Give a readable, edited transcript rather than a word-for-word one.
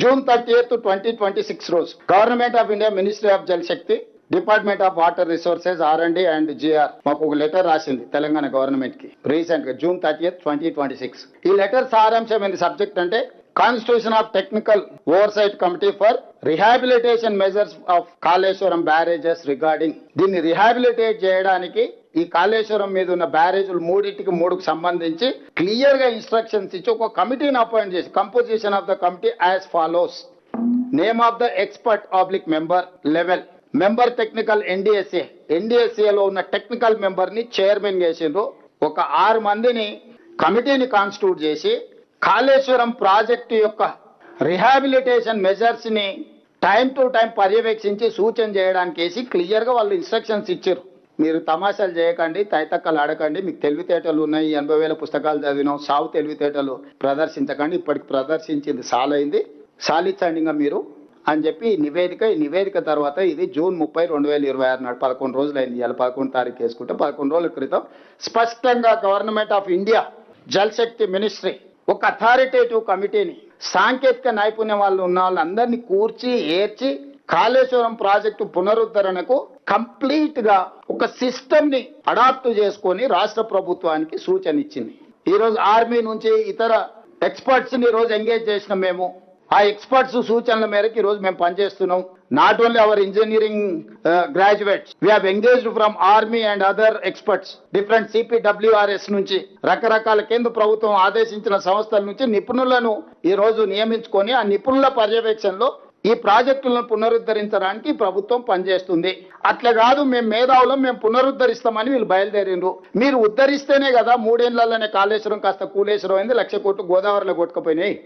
June 30th 2026 రోజు government of India, ministry of Jal Shakti, department of water resources, R&D and GR మాకు ఒక letter రాసింది Telangana government కి recent గా జూన్ 30th 2026. ఈ లెటర్ సారాంశం ఏంది సబ్జెక్ట్ అంటే constitution of technical oversight committee for rehabilitation measures of Kaleshwaram barrages regarding. దీన్ని రిహాబిలిటేట్ చేయడానికి ఈ కాళేశ్వరం మీద ఉన్న బ్యారేజీలు మూడుకు సంబంధించి క్లియర్ గా ఇన్స్ట్రక్షన్స్ ఇచ్చి ఒక కమిటీని అపాయింట్ చేసి composition of the committee as follows. Name of the expert oblique member level, member technical NDSA లో ఉన్న టెక్నికల్ మెంబర్ ని చైర్మన్ చేసిండ్రు. ఒక 6 మందిని కమిటీని కాన్స్టిట్యూట్ చేసి కాళేశ్వరం ప్రాజెక్టు యొక్క రిహాబిలిటేషన్ మెజర్స్ ని టైం టు టైం పర్యవేక్షించి సూచన చేయడానికి వేసి క్లియర్ గా వాళ్ళు ఇన్స్ట్రక్షన్స్ ఇచ్చారు. మీరు తమాషాలు చేయకండి, తైతక్కలు ఆడకండి, మీకు తెలివితేటలు ఉన్నాయి, 80,000 పుస్తకాలు చదివినాం, సావు తెలివితేటలు ప్రదర్శించకండి, ఇప్పటికి ప్రదర్శించింది సాలైంది, సాలించండి ఇంకా మీరు అని చెప్పి నివేదిక తర్వాత ఇది జూన్ 30, 2026 నాడు 11 రోజులైంది. ఇవాళ 11 తారీఖు వేసుకుంటే 11 రోజుల క్రితం స్పష్టంగా government of India Jal Shakti ministry ఒక అథారిటేటివ్ కమిటీని, సాంకేతిక నైపుణ్యం వాళ్ళు ఉన్న వాళ్ళందరినీ కూర్చి ఏర్చి కాళేశ్వరం ప్రాజెక్టు పునరుద్ధరణకు కంప్లీట్ గా ఒక సిస్టమ్ ని అడాప్ట్ చేసుకొని రాష్ట్ర ప్రభుత్వానికి సూచన ఇచ్చింది. ఈ రోజు ఆర్మీ నుంచి ఇతర ఎక్స్పర్ట్స్ ని ఈ రోజు ఎంగేజ్ చేసిన మేము ఆ ఎక్స్పర్ట్స్ సూచనల మేరకు ఈ రోజు మేము పనిచేస్తున్నాం. Not only our engineering graduates, we have engaged from army and other experts, different CPWRS నుంచి రకరకాల కేంద్ర ప్రభుత్వం ఆదేశించిన సంస్థల నుంచి నిపుణులను ఈ రోజు నియమించుకొని ఆ నిపుణుల పర్యవేక్షణలో ఈ ప్రాజెక్టులను పునరుద్ధరించడానికి ప్రభుత్వం పనిచేస్తుంది. అట్లా కాదు మేము మేధావులం, మేము పునరుద్ధరిస్తామని వీళ్ళు బయలుదేరిండ్రు. మీరు ఉద్ధరిస్తేనే కదా 3 ఏళ్లలోనే కాళేశ్వరం కాస్త కూలేశ్వరం అయింది, 1,00,000 కోట్లు గోదావరిలో కొట్టుకుపోయినాయి.